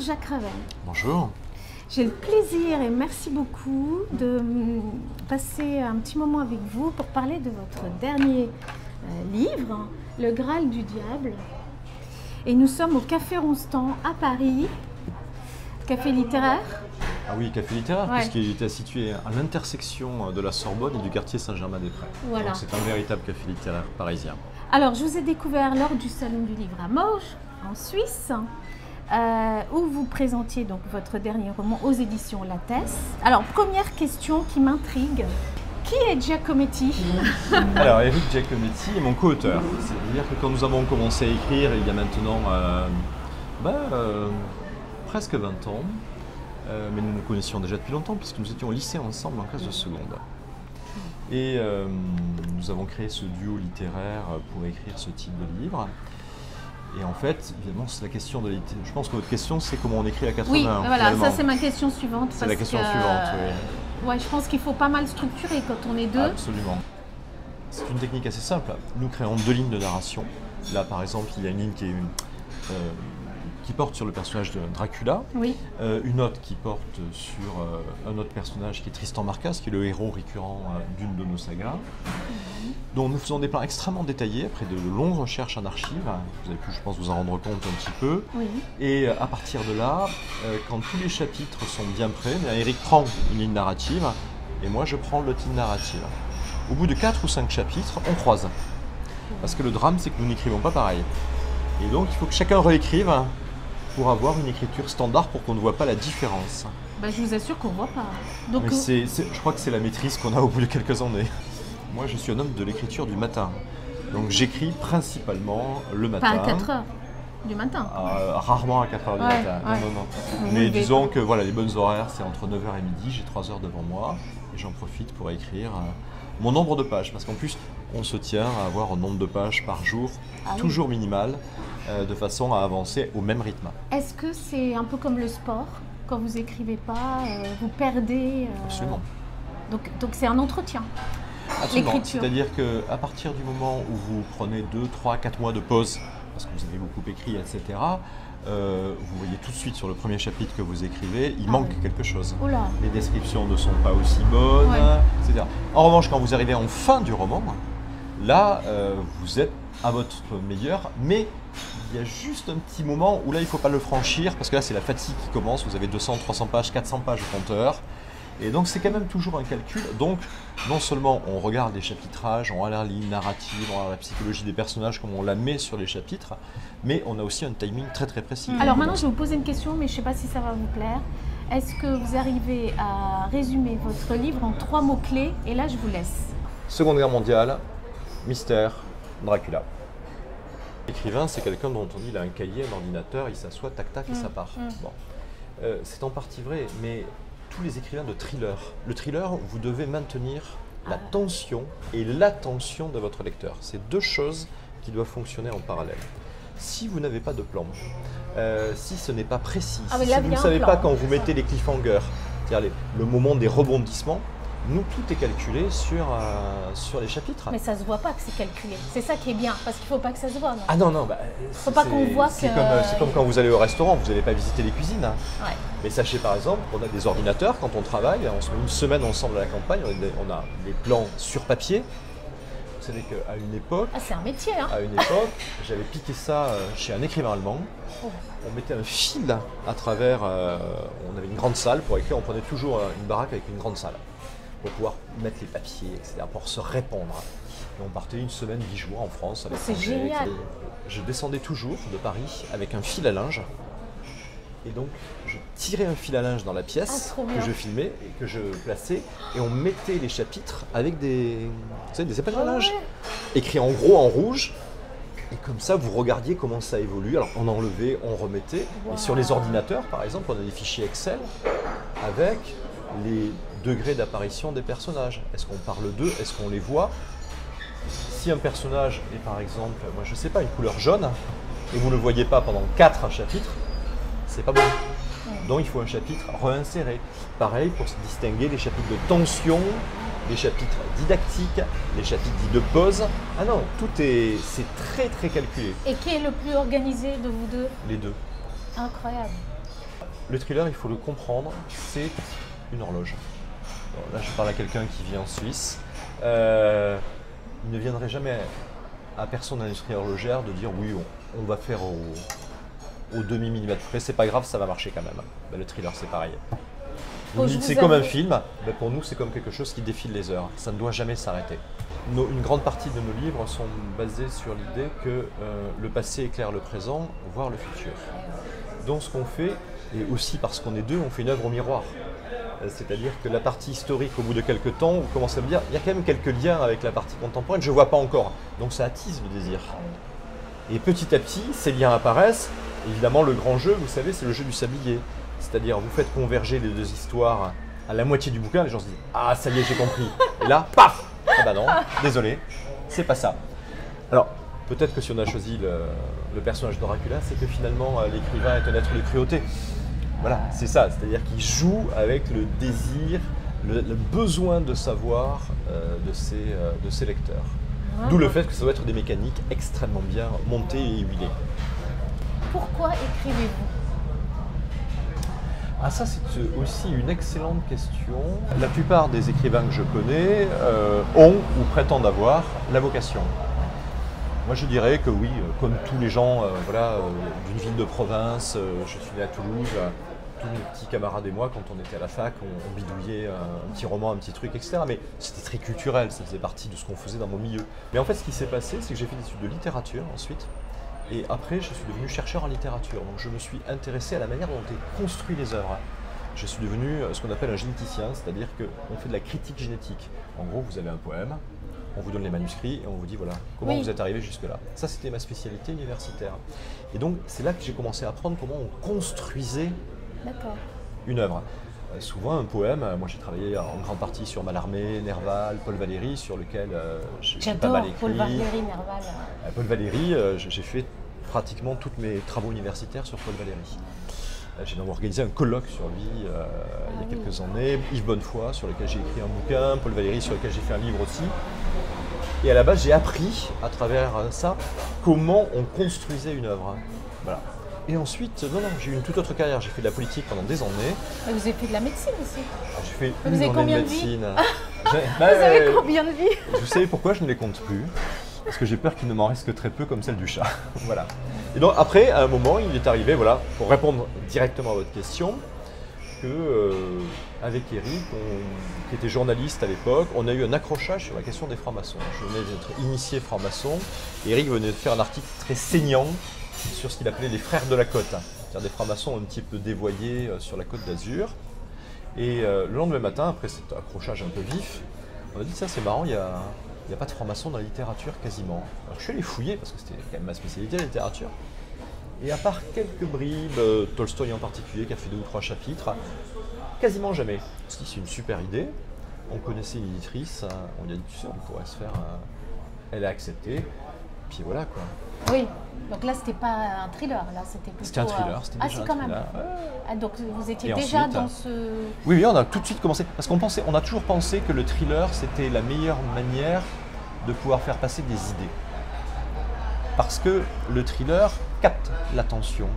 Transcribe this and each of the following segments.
Jacques Raven. Bonjour. J'ai le plaisir et merci beaucoup de passer un petit moment avec vous pour parler de votre dernier livre, Le Graal du Diable. Et nous sommes au Café Rostand à Paris, café littéraire. Ah oui, café littéraire, Ouais. puisqu'il était situé à l'intersection de la Sorbonne et du quartier Saint-Germain-des-Prés. Voilà. Donc c'est un véritable café littéraire parisien. Alors, je vous ai découvert lors du Salon du Livre à Morges, en Suisse, où vous présentiez donc votre dernier roman aux éditions Lattès. Alors, première question qui m'intrigue. Qui est Giacometti? Alors, Eric Giacometti est mon co-auteur. C'est-à-dire que quand nous avons commencé à écrire, il y a maintenant presque 20 ans, mais nous nous connaissions déjà depuis longtemps puisque nous étions au lycée ensemble en classe de seconde. Et nous avons créé ce duo littéraire pour écrire ce type de livre. Et en fait, évidemment, c'est la question de l'été. Je pense que votre question, c'est comment on écrit à 80 Oui, heures. voilà, finalement. ça c'est ma question suivante. C'est la question suivante, oui. Ouais, je pense qu'il faut pas mal structurer quand on est deux. Absolument. C'est une technique assez simple. Nous créons 2 lignes de narration. Là, par exemple, il y a une ligne qui porte sur le personnage de Dracula, Oui. une autre qui porte sur un autre personnage qui est Tristan Marcas, qui est le héros récurrent d'une de nos sagas. Donc nous faisons des plans extrêmement détaillés, après de longues recherches en archives. Vous avez pu, je pense, vous en rendre compte un petit peu. Oui. Et à partir de là, quand tous les chapitres sont bien prêts, Eric prend une ligne narrative et moi je prends l'autre ligne narrative. Au bout de 4 ou 5 chapitres, on croise. Parce que le drame, c'est que nous n'écrivons pas pareil. Et donc il faut que chacun réécrive pour avoir une écriture standard pour qu'on ne voit pas la différence. Bah, je vous assure qu'on ne voit pas. Donc, Mais je crois que c'est la maîtrise qu'on a au bout de quelques années. Moi, je suis un homme de l'écriture du matin. Donc j'écris principalement le matin. pas à 4 heures du matin. Rarement à 4 heures du matin. Ouais. Non. Vous Mais levez disons que voilà, les bonnes horaires, c'est entre 9h et midi. J'ai 3 heures devant moi et j'en profite pour écrire mon nombre de pages. Parce qu'en plus, on se tient à avoir un nombre de pages par jour, toujours minimal, de façon à avancer au même rythme. Est-ce que c'est un peu comme le sport? Quand vous écrivez pas, vous perdez. Absolument. Donc c'est un entretien. Absolument. L'écriture. C'est-à-dire qu'à partir du moment où vous prenez 2, 3, 4 mois de pause, parce que vous avez beaucoup écrit, etc., vous voyez tout de suite sur le premier chapitre que vous écrivez, il manque quelque chose. Oula. Les descriptions ne sont pas aussi bonnes, etc. En revanche, quand vous arrivez en fin du roman, là, vous êtes à votre meilleur, mais il y a juste un petit moment où là, il ne faut pas le franchir, parce que là, c'est la fatigue qui commence. Vous avez 200, 300 pages, 400 pages au compteur. Et donc, c'est quand même toujours un calcul. Donc, non seulement on regarde les chapitrages, on a la ligne narrative, on a la psychologie des personnages, comme on la met sur les chapitres, mais on a aussi un timing très très précis. Alors maintenant, je vais vous poser une question, mais je ne sais pas si ça va vous plaire. Est-ce que vous arrivez à résumer votre livre en 3 mots-clés? Et là, je vous laisse. Seconde Guerre mondiale, mystère, Dracula. L'écrivain, c'est quelqu'un dont on dit il a un cahier, un ordinateur, il s'assoit, tac tac, et ça part. Bon. C'est en partie vrai, mais tous les écrivains de thriller, le thriller, vous devez maintenir la tension et l'attention de votre lecteur. C'est 2 choses qui doivent fonctionner en parallèle. Si vous n'avez pas de plan, si ce n'est pas précis, mais si là, vous il y ne a un savez plan. pas quand vous mettez les cliffhangers, c'est-à-dire le moment des rebondissements, nous, tout est calculé sur les chapitres. Mais ça se voit pas que c'est calculé. C'est ça qui est bien, parce qu'il faut pas que ça se voit. Non. Ah non, Faut pas qu'on voit c'est que- c'est comme quand vous allez au restaurant, vous n'allez pas visiter les cuisines. Ouais. Mais sachez par exemple qu'on a des ordinateurs quand on travaille, on se met une semaine ensemble à la campagne, on a des plans sur papier. Vous savez qu'à une époque, Ah, c'est un métier, hein. j'avais piqué ça chez un écrivain allemand. On mettait un fil à travers, on avait une grande salle pour écrire, on prenait toujours une baraque avec une grande salle pour pouvoir mettre les papiers, etc., pour se répondre. Et on partait une semaine, 10 jours en France. À C'est l'étranger, génial. etc. Je descendais toujours de Paris avec un fil à linge. Et donc, je tirais un fil à linge dans la pièce trop bien. que je filmais et que je plaçais. Et on mettait les chapitres avec des épingles à linge, écrits en gros en rouge. Et comme ça, vous regardiez comment ça évolue. Alors, on enlevait, on remettait. Et sur les ordinateurs, par exemple, on a des fichiers Excel avec les degrés d'apparition des personnages. Est-ce qu'on parle d'eux? Est-ce qu'on les voit? Si un personnage est, par exemple, moi je sais pas, une couleur jaune, et vous ne le voyez pas pendant 4 chapitres, c'est pas bon. Donc il faut un chapitre réinséré. Pareil pour se distinguer les chapitres de tension, les chapitres didactiques, les chapitres dits de pause. Ah non, c'est très très calculé. Et qui est le plus organisé de vous deux? Les deux. Incroyable. Le thriller, il faut le comprendre, c'est une horloge. Bon, là, je parle à quelqu'un qui vit en Suisse. Il ne viendrait jamais à personne dans l'industrie horlogère de dire oui, on va faire au demi-millimètre près, c'est pas grave, ça va marcher quand même. Ben, le thriller, c'est pareil. Vous dites c'est comme un film, ben, pour nous, c'est comme quelque chose qui défile les heures. Ça ne doit jamais s'arrêter. Une grande partie de nos livres sont basés sur l'idée que le passé éclaire le présent, voire le futur. Donc ce qu'on fait, et aussi parce qu'on est deux, on fait une œuvre au miroir. C'est-à-dire que la partie historique, au bout de quelques temps, vous commencez à me dire, il y a quand même quelques liens avec la partie contemporaine, je ne vois pas encore. Donc ça attise le désir. Et petit à petit, ces liens apparaissent. Évidemment, le grand jeu, vous savez, c'est le jeu du sablier. C'est-à-dire, vous faites converger les deux histoires à la moitié du bouquin, les gens se disent « Ah, ça y est, j'ai compris ». Et là, paf ! Ah bah non, désolé, c'est pas ça. Alors, peut-être que si on a choisi le personnage d'Oracula, c'est que finalement, l'écrivain est un être de cruauté. Voilà, c'est ça, c'est-à-dire qu'il joue avec le désir, le besoin de savoir de ses lecteurs. D'où le fait que ça doit être des mécaniques extrêmement bien montées et huilées. Pourquoi écrivez-vous? Ah, ça, c'est aussi une excellente question. La plupart des écrivains que je connais ont ou prétendent avoir la vocation. Moi, je dirais que oui, comme tous les gens d'une ville de province, je suis né à Toulouse, tous mes petits camarades et moi, quand on était à la fac, on bidouillait un petit roman, un petit truc, etc. Mais c'était très culturel, ça faisait partie de ce qu'on faisait dans mon milieu. Mais en fait, ce qui s'est passé, c'est que j'ai fait des études de littérature ensuite. Et après, je suis devenu chercheur en littérature. Donc, je me suis intéressé à la manière dont on construit les œuvres. Je suis devenu ce qu'on appelle un généticien, c'est-à-dire qu'on fait de la critique génétique. En gros, vous avez un poème, on vous donne les manuscrits et on vous dit voilà, comment vous êtes arrivé jusque-là. Ça, c'était ma spécialité universitaire. Et donc, c'est là que j'ai commencé à apprendre comment on construisait une œuvre. Souvent, un poème, moi j'ai travaillé en grande partie sur Mallarmé, Nerval, Paul Valéry, sur lequel j'ai pas mal écrit. Paul Valéry, Nerval. Paul Valéry, j'ai fait pratiquement tous mes travaux universitaires sur Paul Valéry. J'ai même organisé un colloque sur lui il y a quelques années. Yves Bonnefoy, sur lequel j'ai écrit un bouquin, Paul Valéry, sur lequel j'ai fait un livre aussi. Et à la base, j'ai appris, à travers ça, comment on construisait une œuvre. Voilà. Et ensuite, j'ai eu une toute autre carrière. J'ai fait de la politique pendant des années. Et vous avez fait de la médecine aussi. J'ai fait vous avez combien de médecine. Vous avez combien de vies? Vous savez pourquoi je ne les compte plus? Parce que j'ai peur qu'il ne m'en reste que très peu, comme celle du chat. Voilà. Et donc après, à un moment, il est arrivé, voilà, pour répondre directement à votre question, que avec Eric, qui était journaliste à l'époque, on a eu un accrochage sur la question des francs-maçons. Je venais d'être initié franc-maçon. Eric venait de faire un article très saignant sur ce qu'il appelait les frères de la côte, c'est-à-dire des francs-maçons un petit peu dévoyés sur la côte d'Azur. Et le lendemain matin, après cet accrochage un peu vif, on a dit ça c'est marrant, il n'y a pas de franc-maçon dans la littérature quasiment. Alors je suis allé fouiller parce que c'était quand même ma spécialité, la littérature. Et à part quelques bribes, Tolstoï en particulier qui a fait 2 ou 3 chapitres, quasiment jamais. Parce que c'est une super idée. On connaissait une éditrice, on lui a dit tu sais on pourrait se faire. Elle a accepté. Puis voilà quoi. Oui, donc là c'était pas un thriller, là c'était plutôt. C'était un thriller, c'était déjà un quand même. thriller. Ah, donc vous étiez Et déjà ensuite, dans ce. Oui, on a tout de suite commencé. Parce on a toujours pensé que le thriller c'était la meilleure manière de pouvoir faire passer des idées. Parce que le thriller capte l'attention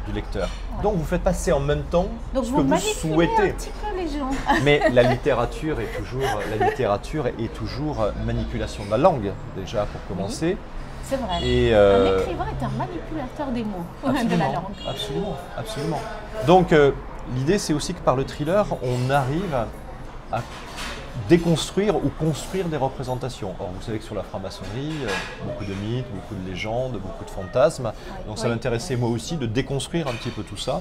du lecteur. Ouais. Donc vous faites passer en même temps ce que vous souhaitez. Un petit peu les gens. Mais la littérature est toujours manipulation de la langue, déjà pour commencer. Oui, c'est vrai. Et un écrivain est un manipulateur des mots, de la langue. Absolument, absolument. Donc l'idée c'est aussi que par le thriller, on arrive à déconstruire ou construire des représentations. Or, vous savez que sur la franc-maçonnerie, beaucoup de mythes, beaucoup de légendes, beaucoup de fantasmes. Donc ça m'intéressait moi aussi de déconstruire un petit peu tout ça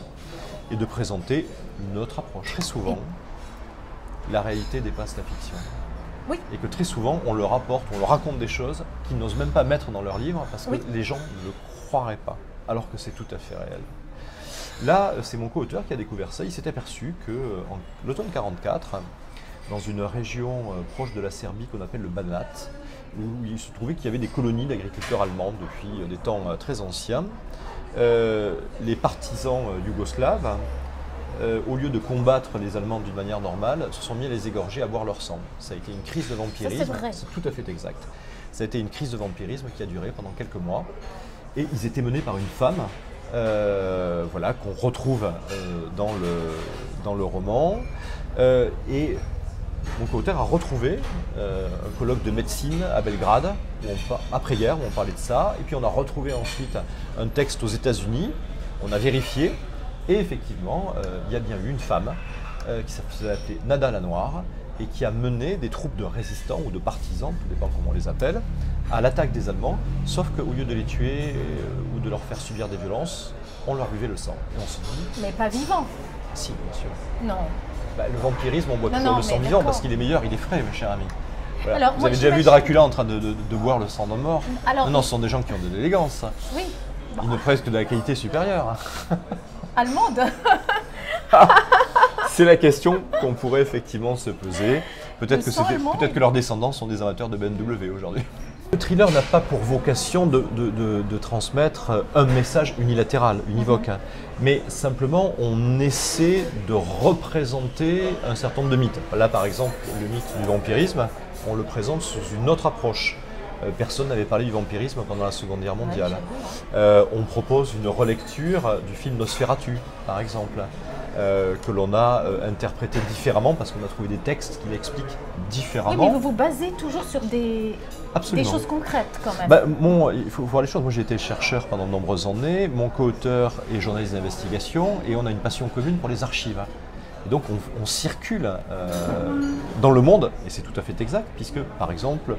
et de présenter une autre approche. Très souvent, la réalité dépasse la fiction. Oui. Et que très souvent, on leur raconte des choses qu'ils n'osent même pas mettre dans leur livre parce que les gens ne le croiraient pas, alors que c'est tout à fait réel. Là, c'est mon co-auteur qui a découvert ça. Il s'est aperçu qu'en l'automne 1944, dans une région proche de la Serbie qu'on appelle le Banat, où il se trouvait qu'il y avait des colonies d'agriculteurs allemands depuis des temps très anciens. Les partisans yougoslaves, au lieu de combattre les Allemands d'une manière normale, se sont mis à les égorger, à boire leur sang. Ça a été une crise de vampirisme, c'est tout à fait exact. Ça a été une crise de vampirisme qui a duré pendant quelques mois. Et ils étaient menés par une femme voilà, qu'on retrouve dans le roman. Et mon co-auteur a retrouvé un colloque de médecine à Belgrade, après-guerre, où on parlait de ça. Et puis on a retrouvé ensuite un texte aux États-Unis, on a vérifié, et effectivement, il y a bien eu une femme qui s'appelait Nada la Noire, et qui a mené des troupes de résistants ou de partisans, tout dépend comment on les appelle, à l'attaque des Allemands, sauf qu'au lieu de les tuer ou de leur faire subir des violences, on leur buvait le sang. Et on se dit... Mais pas vivant. Si, bien sûr. Non. Bah, le vampirisme, on boit toujours le sang vivant parce qu'il est meilleur, il est frais, mes chers amis. Voilà. Alors, vous avez déjà vu Dracula en train de boire le sang d'un mort? Alors, non, ce sont des gens qui ont de l'élégance. Oui. Ils ne presque de la qualité supérieure. Allemande. C'est la question qu'on pourrait effectivement se poser. Peut-être que leurs descendants sont des amateurs de BMW aujourd'hui. Le thriller n'a pas pour vocation de transmettre un message unilatéral, univoque, mais simplement on essaie de représenter un certain nombre de mythes. Là par exemple, le mythe du vampirisme, on le présente sous une autre approche. Personne n'avait parlé du vampirisme pendant la Seconde Guerre mondiale. On propose une relecture du film Nosferatu, par exemple, que l'on a interprété différemment parce qu'on a trouvé des textes qui l'expliquent différemment. Oui, mais vous vous basez toujours sur des choses concrètes quand même. Bah, il faut voir les choses. Moi, j'ai été chercheur pendant de nombreuses années. Mon co-auteur est journaliste d'investigation et on a une passion commune pour les archives. Et donc, on circule dans le monde, et c'est tout à fait exact, puisque, par exemple,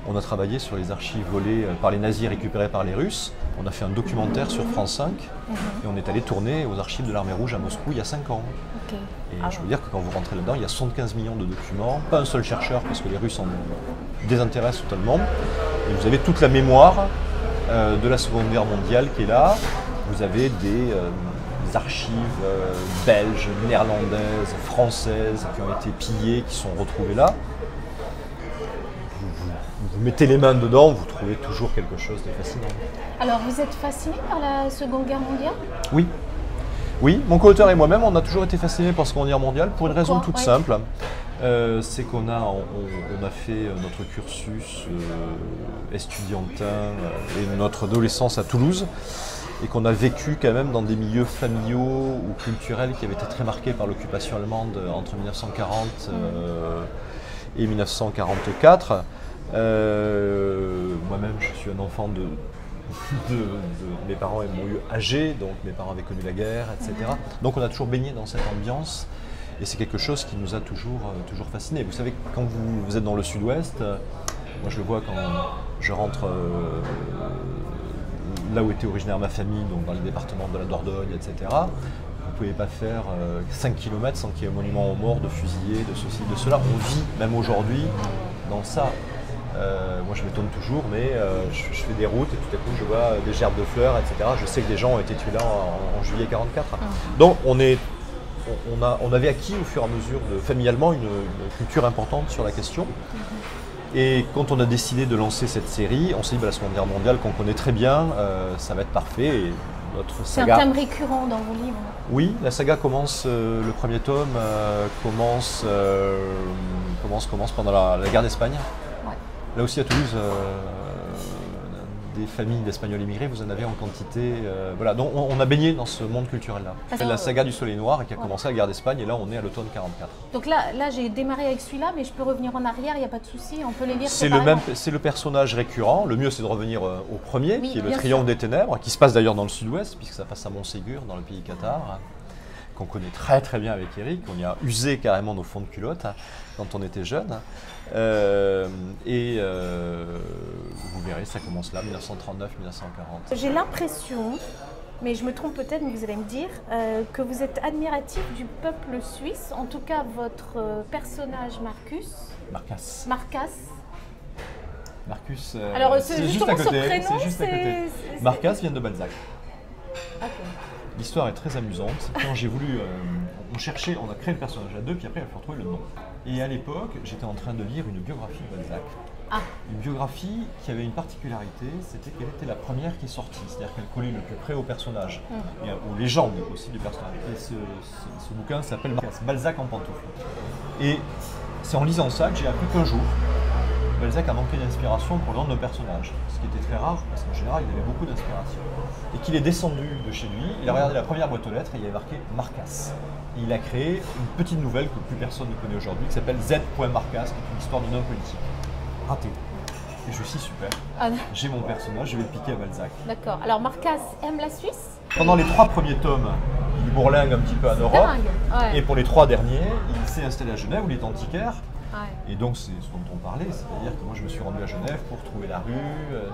on a travaillé sur les archives volées par les nazis récupérées par les Russes. On a fait un documentaire sur France 5 et on est allé tourner aux archives de l'Armée Rouge à Moscou il y a 5 ans. Okay. Et je veux dire que quand vous rentrez là-dedans, il y a 75 millions de documents, pas un seul chercheur parce que les Russes en désintéressent totalement. Et vous avez toute la mémoire de la Seconde Guerre mondiale qui est là. Vous avez des archives belges, néerlandaises, françaises qui ont été pillées, qui sont retrouvées là. Vous mettez les mains dedans, vous trouvez toujours quelque chose de fascinant. Alors, vous êtes fasciné par la Seconde Guerre mondiale? Oui. Oui, mon co-auteur et moi-même, on a toujours été fascinés par la Seconde Guerre mondiale pour une raison toute simple. C'est qu'on a fait notre cursus estudiantin et notre adolescence à Toulouse et qu'on a vécu quand même dans des milieux familiaux ou culturels qui avaient été très marqués par l'occupation allemande entre 1940 et 1944. Moi-même, je suis un enfant mes parents m'ont eu âgé, donc mes parents avaient connu la guerre, etc. Donc on a toujours baigné dans cette ambiance et c'est quelque chose qui nous a toujours fascinés. Vous savez, quand vous êtes dans le sud-ouest, moi je le vois quand je rentre là où était originaire ma famille, donc dans les départements de la Dordogne, etc. Vous ne pouvez pas faire 5 km sans qu'il y ait un monument aux morts, de fusillés, de ceci, de cela. On vit, même aujourd'hui, dans ça. Moi je m'étonne toujours, mais je fais des routes et tout à coup je vois des gerbes de fleurs, etc. Je sais que des gens ont été tués là en juillet 44. Donc on avait acquis au fur et à mesure, familialement, une culture importante sur la question. Et quand on a décidé de lancer cette série, on s'est dit la Seconde Guerre mondiale qu'on connaît très bien, ça va être parfait. Et notre saga... C'est un thème récurrent dans vos livres. Oui, la saga commence, le premier tome commence pendant la guerre d'Espagne. Là aussi à Toulouse, des familles d'Espagnols immigrés, vous en avez en quantité. Voilà, donc on a baigné dans ce monde culturel-là. C'est la saga du Soleil Noir qui a commencé à la guerre d'Espagne et là on est à l'automne 44. Donc là j'ai démarré avec celui-là, mais je peux revenir en arrière, il n'y a pas de souci, on peut les lire c'est le personnage récurrent. Le mieux c'est de revenir au premier, qui est le Triomphe des Ténèbres, qui se passe d'ailleurs dans le sud-ouest, puisque ça passe à Montségur, dans le pays Qatar, qu'on connaît très très bien avec Eric. On y a usé carrément nos fonds de culotte quand on était jeune. Vous verrez, ça commence là, 1939-1940. J'ai l'impression, mais je me trompe peut-être, mais vous allez me dire, que vous êtes admiratif du peuple suisse, en tout cas votre personnage Marcus. Marcus, alors, c'est juste à côté. Marcus vient de Balzac. Okay. L'histoire est très amusante. Quand j'ai voulu, on a créé le personnage à deux, puis après il faut retrouver le nom. Et à l'époque, j'étais en train de lire une biographie de Balzac. Une biographie qui avait une particularité, c'était qu'elle était la première qui est sortie, c'est-à-dire qu'elle collait le plus près au personnage, et aux légendes aussi du personnage. Et ce bouquin s'appelle Balzac en pantoufles. Et c'est en lisant ça que j'ai appris qu'un jour, Balzac a manqué d'inspiration pour le nom de nos personnages, ce qui était très rare, parce qu'en général, il avait beaucoup d'inspiration. Et qu'il est descendu de chez lui, il a regardé la première boîte aux lettres et il y avait marqué Marcasse. Et il a créé une petite nouvelle que plus personne ne connaît aujourd'hui, qui s'appelle Z. Marcasse, qui est une histoire d'un homme politique. Raté. Et je suis super. Ah, J'ai mon personnage, je vais le piquer à Balzac. d'accord. Alors Marcasse aime la Suisse? Pendant les 3 premiers tomes, il bourlingue un petit peu en Europe. Dingue. Ouais. Et pour les 3 derniers, il s'est installé à Genève où il est antiquaire. Ouais. Et donc c'est ce dont on parlait, c'est-à-dire que moi je me suis rendu à Genève pour trouver la rue,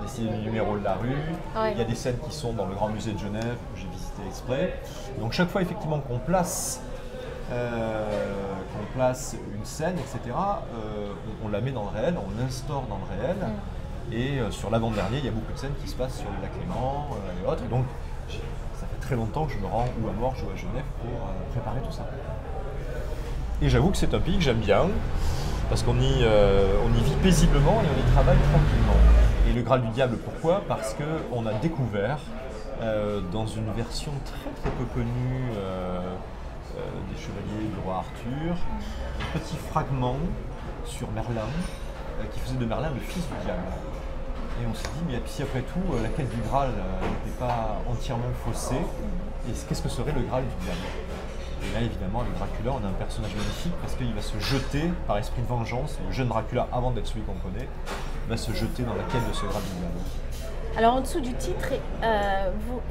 dessiner le numéro de la rue. Ouais. Il y a des scènes qui sont dans le Grand Musée de Genève que j'ai visité exprès. Donc chaque fois effectivement qu'on place une scène, etc., on la met dans le réel, on l'instaure dans le réel. Et sur l'avant-dernier, il y a beaucoup de scènes qui se passent sur le lac Léman et autres. Et donc ça fait très longtemps que je me rends ou à Morges ou à Genève pour préparer tout ça. Et j'avoue que c'est un pays que j'aime bien, parce qu'on y vit paisiblement et on y travaille tranquillement. Et le Graal du Diable, pourquoi? Parce qu'on a découvert, dans une version très peu connue des Chevaliers du Roi Arthur, un petit fragment sur Merlin, qui faisait de Merlin le fils du diable. Et on s'est dit, mais si après tout, la quête du Graal n'était pas entièrement faussée, et qu'est-ce que serait le Graal du diable? Et là, évidemment, avec Dracula, on a un personnage magnifique parce qu'il va se jeter par esprit de vengeance. Le jeune Dracula, avant d'être celui qu'on connaît, va se jeter dans la quête de ce Graal du diable. Alors en dessous du titre,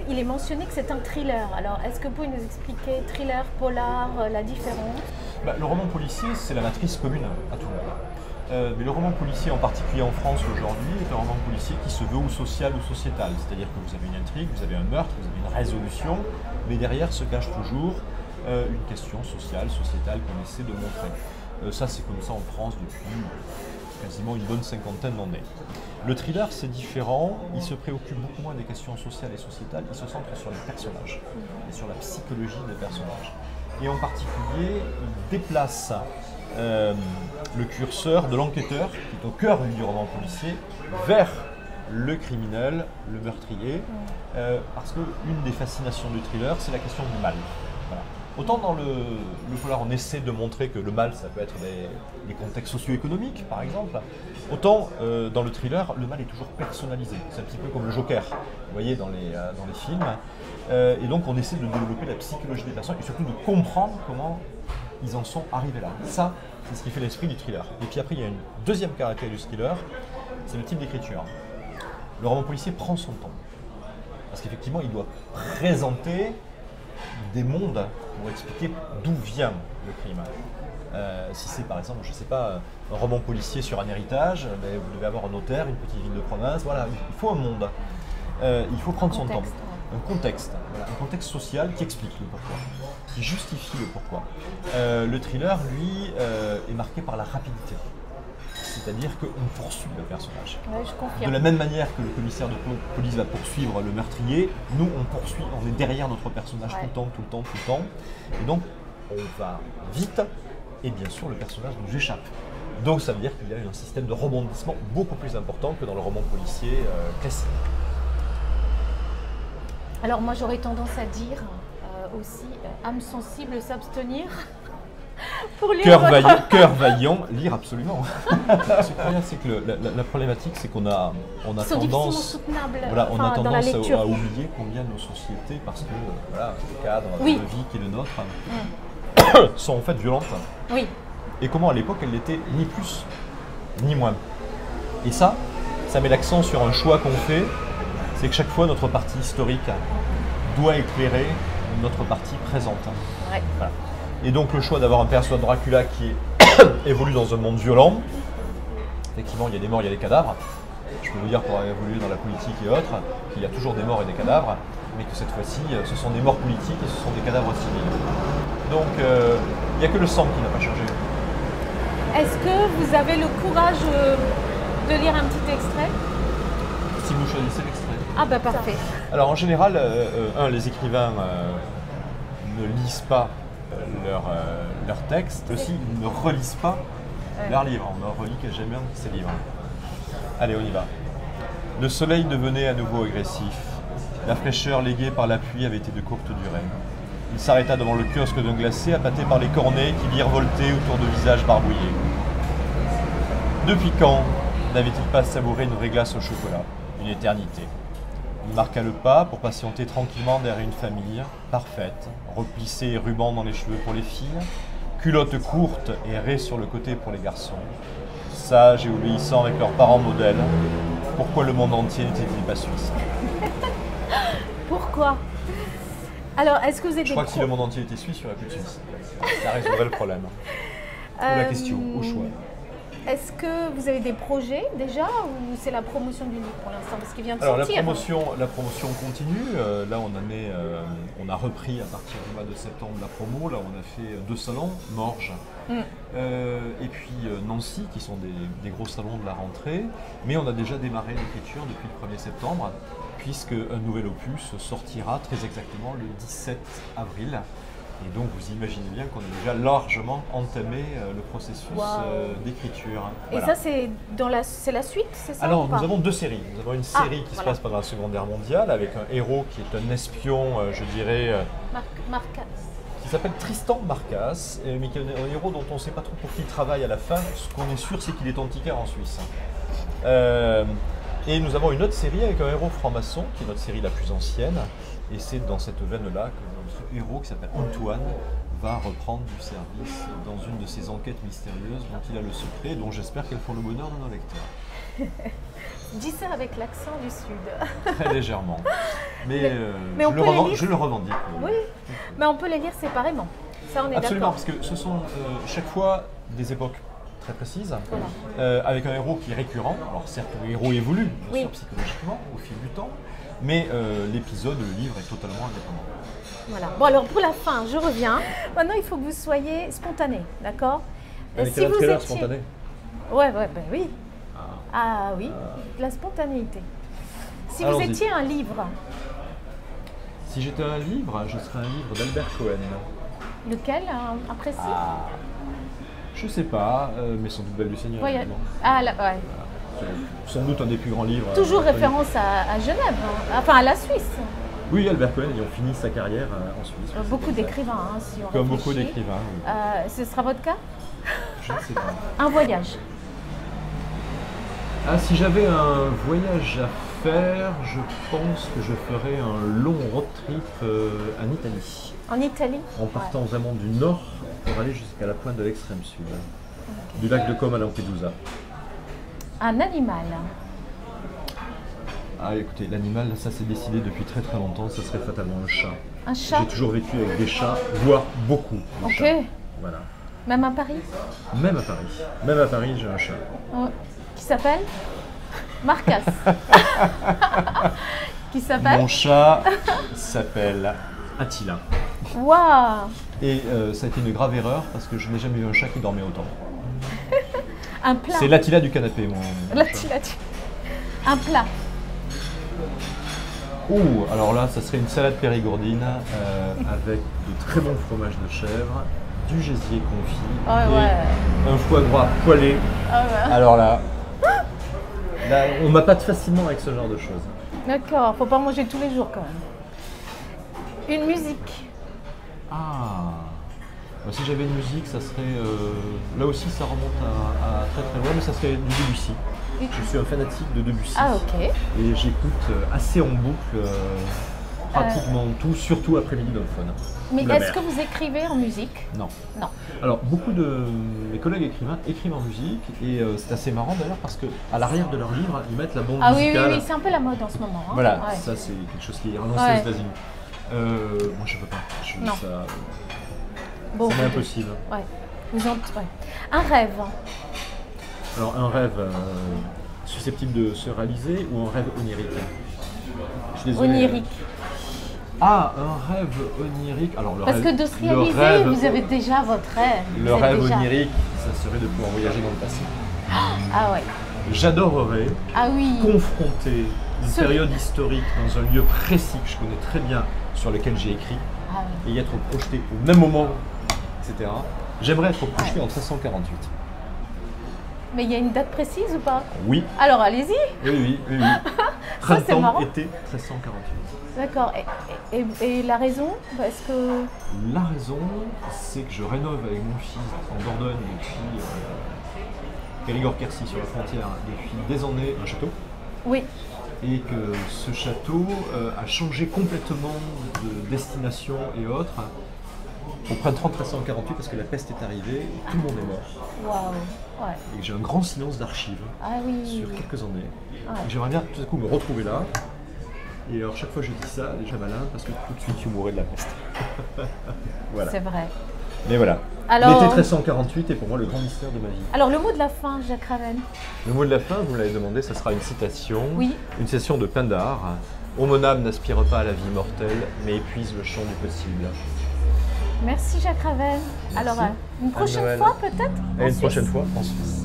il est mentionné que c'est un thriller. Alors est-ce que vous pouvez nous expliquer thriller, polar, la différence? Le roman policier, c'est la matrice commune à tout le monde. Mais le roman policier, en particulier en France aujourd'hui, est un roman policier qui se veut ou social ou sociétal. C'est-à-dire que vous avez une intrigue, vous avez un meurtre, vous avez une résolution, mais derrière se cache toujours une question sociale, sociétale qu'on essaie de montrer. Ça, c'est comme ça en France depuis quasiment une bonne cinquantaine d'années. Le thriller, c'est différent, il se préoccupe beaucoup moins des questions sociales et sociétales, il se centre sur les personnages et sur la psychologie des personnages. Et en particulier, il déplace le curseur de l'enquêteur, qui est au cœur du roman policier, vers le criminel, le meurtrier, parce qu'une des fascinations du thriller, c'est la question du mal. Voilà. Autant dans le polar, on essaie de montrer que le mal, ça peut être des contextes socio-économiques, par exemple, autant dans le thriller, le mal est toujours personnalisé. C'est un petit peu comme le Joker, vous voyez, dans les films. Et donc, on essaie de développer la psychologie des personnes et surtout de comprendre comment ils en sont arrivés là. Ça, c'est ce qui fait l'esprit du thriller. Et puis après, il y a une deuxième caractéristique du thriller, c'est le type d'écriture. Le roman policier prend son temps. Parce qu'effectivement, il doit présenter des mondes pour expliquer d'où vient le crime. Si c'est par exemple, je ne sais pas, un roman policier sur un héritage, vous devez avoir un notaire, une petite ville de province, voilà, il faut un monde. Il faut prendre son temps. Un contexte, voilà, un contexte social qui explique le pourquoi, qui justifie le pourquoi. Le thriller, lui, est marqué par la rapidité. C'est-à-dire qu'on poursuit le personnage. Ouais, je confirme. De la même manière que le commissaire de police va poursuivre le meurtrier, nous on est derrière notre personnage tout le temps. Et donc on va vite et bien sûr le personnage nous échappe. Donc ça veut dire qu'il y a un système de rebondissement beaucoup plus important que dans le roman policier classique. Alors moi j'aurais tendance à dire aussi âme sensible s'abstenir. Pour lire Cœur vaillant, lire absolument. C'est que la problématique, c'est qu'on a tendance, voilà, on a tendance à oublier combien nos sociétés, parce que voilà, le cadre de vie qui est le nôtre, sont en fait violentes. Oui. Et comment à l'époque, elles n'étaient ni plus ni moins. Et ça met l'accent sur un choix qu'on fait, c'est que chaque fois notre partie historique doit éclairer notre partie présente. Ouais. Voilà. Et donc le choix d'avoir un personnage Dracula qui évolue dans un monde violent, effectivement il y a des morts, il y a des cadavres. Je peux vous dire pour avoir évolué dans la politique et autres, qu'il y a toujours des morts et des cadavres, mais que cette fois-ci ce sont des morts politiques et ce sont des cadavres civils. Donc il n'y a que le sang qui n'a pas changé. Est-ce que vous avez le courage de lire un petit extrait? Si vous choisissez l'extrait. Ah bah parfait. Alors en général, les écrivains ne lisent pas leur texte, aussi ils ne relisent pas leurs livres. On ne relit que jamais ces livres. Allez, on y va. Le soleil devenait à nouveau agressif. La fraîcheur léguée par la pluie avait été de courte durée. Il s'arrêta devant le kiosque d'un glacé, appâté par les cornets qui virevoltaient autour de visages barbouillés. Depuis quand n'avait-il pas savouré une vraie glace au chocolat, une éternité? Il marqua le pas pour patienter tranquillement derrière une famille, parfaite, replissée et ruban dans les cheveux pour les filles, culottes courtes et raies sur le côté pour les garçons, sages et obéissants avec leurs parents modèles. Pourquoi le monde entier n'était-il pas suisse? Pourquoi? Alors, est-ce que vous êtes Je crois que si le monde entier était suisse, il n'y aurait plus de Suisse. Ça résoudrait le problème. La question, au choix. Est-ce que vous avez des projets déjà ou c'est la promotion du livre pour l'instant parce qu'il vient de Alors sortir? la promotion continue. Là, on a repris à partir du mois de septembre la promo. Là, on a fait 2 salons, Morges et puis Nancy, qui sont des gros salons de la rentrée. Mais on a déjà démarré l'écriture depuis le 1er septembre, puisque un nouvel opus sortira très exactement le 17 avril. Et donc vous imaginez bien qu'on a déjà largement entamé le processus d'écriture. Voilà. Et ça c'est la suite, c'est ça? Alors nous avons 2 séries. Nous avons une série qui se passe pendant la Seconde Guerre mondiale avec un héros qui est un espion, je dirais, Marcas. qui s'appelle Tristan Marcas, mais qui est un héros dont on ne sait pas trop pour qui il travaille à la fin. Ce qu'on est sûr, c'est qu'il est antiquaire en Suisse. Et nous avons une autre série avec un héros franc-maçon, qui est notre série la plus ancienne. Et c'est dans cette veine-là que notre héros, qui s'appelle Antoine, va reprendre du service dans une de ces enquêtes mystérieuses dont il a le secret, dont j'espère qu'elles font le bonheur de nos lecteurs. Dis ça avec l'accent du Sud. Très légèrement. Mais, je le revendique. Oui, mais on peut les lire séparément. Ça, on est absolument, d'accord. parce que ce sont chaque fois des époques très précises, avec un héros qui est récurrent. Alors certes, le héros évolue, bien sûr, psychologiquement, au fil du temps, mais l'épisode, le livre est totalement indépendant. Voilà. Bon alors pour la fin, je reviens. Maintenant, il faut que vous soyez spontané, d'accord? Si vous étiez spontané. Ouais, ben oui. Ah oui, la spontanéité. Si vous étiez un livre. Si j'étais un livre, je serais un livre d'Albert Cohen. Lequel, un précis? Je sais pas, mais sans doute Belle du Seigneur. Évidemment. Sans doute un des plus grands livres. Toujours référence à Genève, enfin à la Suisse. Oui, Albert Cohen, ayant fini sa carrière en Suisse. Beaucoup d'écrivains, si on comme réfléchit. Beaucoup d'écrivains. Oui. Ce sera votre cas? Je ne sais pas. Un voyage. Si j'avais un voyage à faire, je pense que je ferais un long road trip en Italie. En Italie? En partant vraiment du nord pour aller jusqu'à la pointe de l'extrême sud. Du lac de Comme à Lampedusa. Un animal. Écoutez, l'animal, ça s'est décidé depuis très très longtemps, ça serait fatalement un chat. Un chat? J'ai toujours vécu avec des chats, voire beaucoup de chats. Voilà. Même à Paris? Même à Paris. Même à Paris, j'ai un chat. Qui s'appelle Marcas. Qui s'appelle? Mon chat s'appelle Attila. Waouh! Et ça a été une grave erreur parce que je n'ai jamais vu un chat qui dormait autant. Un plat. C'est l'Attila du canapé, mon L'Attila du... Un plat. Alors là, ça serait une salade périgourdine avec de très bons fromages de chèvre, du gésier confit et un foie gras poêlé. Alors là, on m'appâte facilement avec ce genre de choses. D'accord, faut pas manger tous les jours quand même. Une musique. Si j'avais une musique, ça serait... là aussi, ça remonte à très très loin, mais ça serait du Debussy. Je suis un fanatique de Debussy. Et j'écoute assez en boucle pratiquement tout, surtout après-midi dans le phone. Mais est-ce que vous écrivez en musique? Non. Alors, beaucoup de mes collègues écrivains écrivent en musique et c'est assez marrant d'ailleurs parce qu'à l'arrière de leur livre, ils mettent la bande musicale. Oui, c'est un peu la mode en ce moment. Voilà, ça c'est quelque chose qui est relancé aux États-Unis. Moi, je ne peux pas. Ça m'est impossible. Un rêve. Alors, un rêve susceptible de se réaliser ou un rêve onirique? Je suis désolé. Onirique. Un rêve onirique. Alors, parce que de se réaliser, vous avez déjà votre rêve. Le rêve onirique, ça serait de pouvoir voyager dans le passé. J'adorerais confronter une période historique dans un lieu précis que je connais très bien, sur lequel j'ai écrit, et y être projeté au même moment, etc. J'aimerais être projeté en 1348. Mais il y a une date précise ou pas? Oui. Alors allez-y. Oui. Printemps, été 1348. D'accord. Et la raison? Parce que... La raison, c'est que je rénove avec mon fils en Dordogne Périgord-Quercy sur la frontière depuis des années un château. Oui. Et que ce château a changé complètement de destination et autres. On printemps 1348 parce que la peste est arrivée, tout le monde est mort. Waouh. Ouais. Et j'ai un grand silence d'archives sur quelques années. Et j'aimerais bien tout à coup me retrouver là. Et alors chaque fois que je dis ça, déjà malin parce que tout de suite tu mourrais de la peste. Voilà. C'est vrai. Mais voilà. Alors, l'été 1348 est pour moi le grand mystère de ma vie. Alors le mot de la fin, Jacques Raven. Le mot de la fin, vous me l'avez demandé, ça sera une citation. Oui. Une citation de Pindare. Ô mon âme n'aspire pas à la vie mortelle, mais épuise le champ du possible. Merci Jacques Raven. Merci. Alors une prochaine Noël. fois peut-être Et une prochaine fois en Suisse.